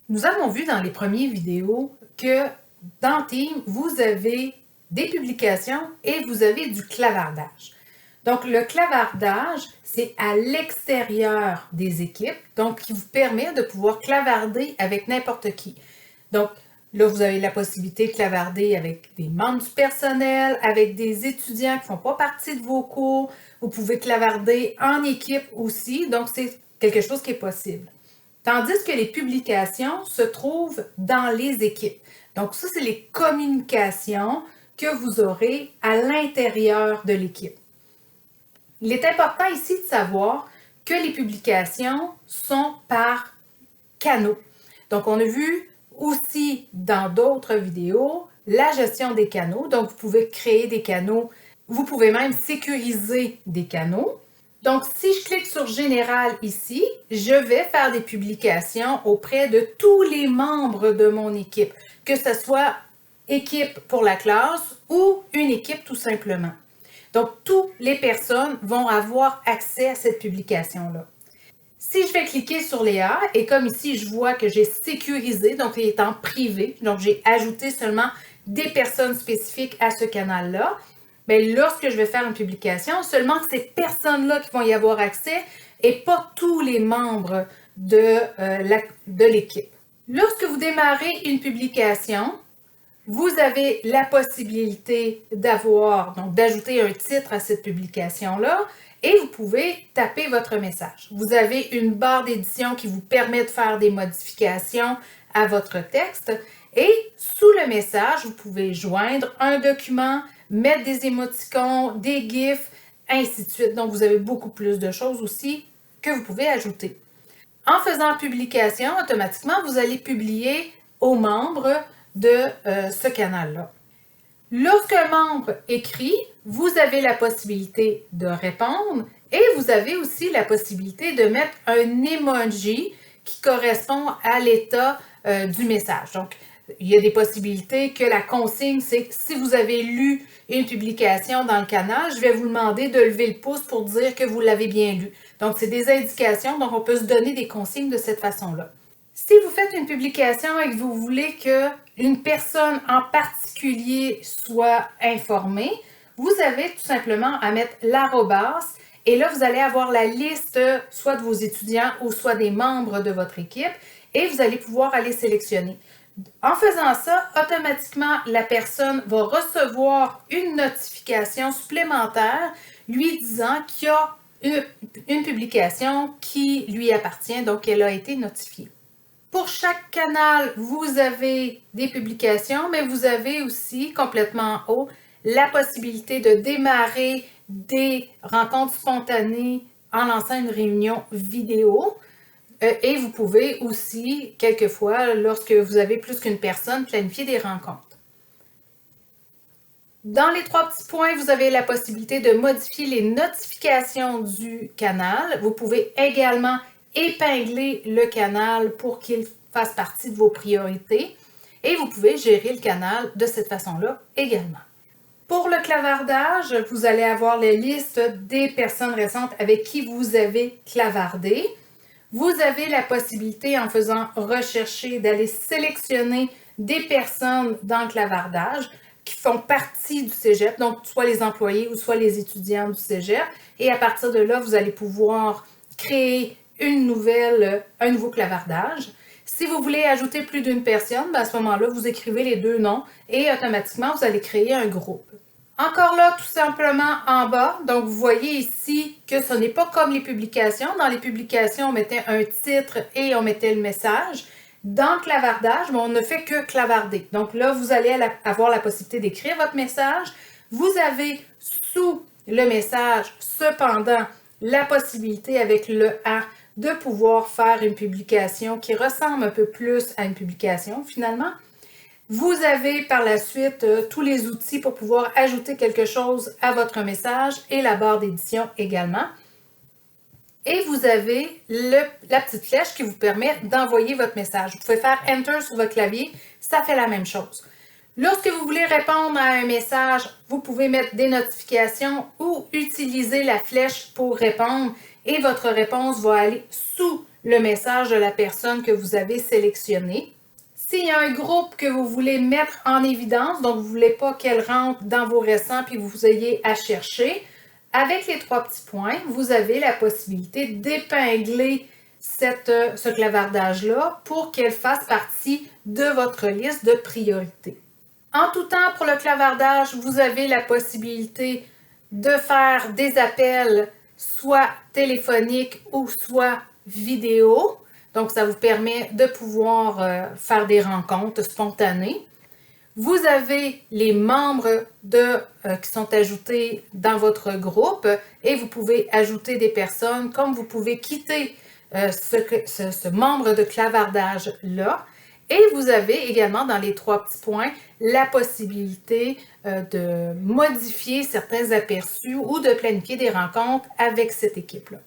Nous avons vu dans les premières vidéos que dans Team, vous avez des publications et vous avez du clavardage. Donc, le clavardage, c'est à l'extérieur des équipes, donc qui vous permet de pouvoir clavarder avec n'importe qui. Donc, là, vous avez la possibilité de clavarder avec des membres du personnel, avec des étudiants qui ne font pas partie de vos cours. Vous pouvez clavarder en équipe aussi, donc c'est quelque chose qui est possible. Tandis que les publications se trouvent dans les équipes. Donc, ça, c'est les communications que vous aurez à l'intérieur de l'équipe. Il est important ici de savoir que les publications sont par canaux. Donc, on a vu aussi dans d'autres vidéos la gestion des canaux. Donc, vous pouvez créer des canaux. Vous pouvez même sécuriser des canaux. Donc, si je clique sur Général ici, je vais faire des publications auprès de tous les membres de mon équipe, que ce soit équipe pour la classe ou une équipe tout simplement. Donc, toutes les personnes vont avoir accès à cette publication-là. Si je vais cliquer sur Léa, et comme ici, je vois que j'ai sécurisé, donc il est en privé, donc j'ai ajouté seulement des personnes spécifiques à ce canal-là, bien, lorsque je vais faire une publication, seulement ces personnes-là qui vont y avoir accès et pas tous les membres de l'équipe. Lorsque vous démarrez une publication, vous avez la possibilité d'ajouter un titre à cette publication-là et vous pouvez taper votre message. Vous avez une barre d'édition qui vous permet de faire des modifications à votre texte et sous le message, vous pouvez joindre un document, mettre des émoticônes, des gifs, ainsi de suite. Donc, vous avez beaucoup plus de choses aussi que vous pouvez ajouter. En faisant publication, automatiquement, vous allez publier aux membres de ce canal-là. Lorsqu'un membre écrit, vous avez la possibilité de répondre et vous avez aussi la possibilité de mettre un emoji qui correspond à l'état du message. Donc, il y a des possibilités que la consigne, c'est que si vous avez lu une publication dans le canal, je vais vous demander de lever le pouce pour dire que vous l'avez bien lu. Donc, c'est des indications, donc on peut se donner des consignes de cette façon-là. Si vous faites une publication et que vous voulez qu'une personne en particulier soit informée, vous avez tout simplement à mettre l'arrobas et là, vous allez avoir la liste soit de vos étudiants ou soit des membres de votre équipe et vous allez pouvoir aller sélectionner. En faisant ça, automatiquement, la personne va recevoir une notification supplémentaire lui disant qu'il y a une publication qui lui appartient, donc elle a été notifiée. Pour chaque canal, vous avez des publications, mais vous avez aussi complètement en haut la possibilité de démarrer des rencontres spontanées en lançant une réunion vidéo. Et vous pouvez aussi, quelquefois, lorsque vous avez plus qu'une personne, planifier des rencontres. Dans les 3 petits points, vous avez la possibilité de modifier les notifications du canal. Vous pouvez également épingler le canal pour qu'il fasse partie de vos priorités. Et vous pouvez gérer le canal de cette façon-là également. Pour le clavardage, vous allez avoir les listes des personnes récentes avec qui vous avez clavardé. Vous avez la possibilité, en faisant rechercher, d'aller sélectionner des personnes dans le clavardage qui font partie du cégep, donc soit les employés ou soit les étudiants du cégep. Et à partir de là, vous allez pouvoir créer un nouveau clavardage. Si vous voulez ajouter plus d'une personne, à ce moment-là, vous écrivez les 2 noms et automatiquement, vous allez créer un groupe. Encore là, tout simplement en bas, donc vous voyez ici que ce n'est pas comme les publications. Dans les publications, on mettait un titre et on mettait le message. Dans le clavardage, on ne fait que clavarder. Donc là, vous allez avoir la possibilité d'écrire votre message. Vous avez sous le message, cependant, la possibilité avec le A de pouvoir faire une publication qui ressemble un peu plus à une publication finalement. Vous avez par la suite tous les outils pour pouvoir ajouter quelque chose à votre message et la barre d'édition également. Et vous avez la petite flèche qui vous permet d'envoyer votre message. Vous pouvez faire Enter sur votre clavier, ça fait la même chose. Lorsque vous voulez répondre à un message, vous pouvez mettre des notifications ou utiliser la flèche pour répondre et votre réponse va aller sous le message de la personne que vous avez sélectionnée. S'il y a un groupe que vous voulez mettre en évidence, donc vous ne voulez pas qu'elle rentre dans vos récents puis vous ayez à chercher, avec les 3 petits points, vous avez la possibilité d'épingler ce clavardage-là pour qu'elle fasse partie de votre liste de priorités. En tout temps, pour le clavardage, vous avez la possibilité de faire des appels soit téléphoniques ou soit vidéo. Donc, ça vous permet de pouvoir faire des rencontres spontanées. Vous avez les membres qui sont ajoutés dans votre groupe et vous pouvez ajouter des personnes comme vous pouvez quitter ce membre de clavardage-là. Et vous avez également dans les 3 petits points la possibilité de modifier certains aperçus ou de planifier des rencontres avec cette équipe-là.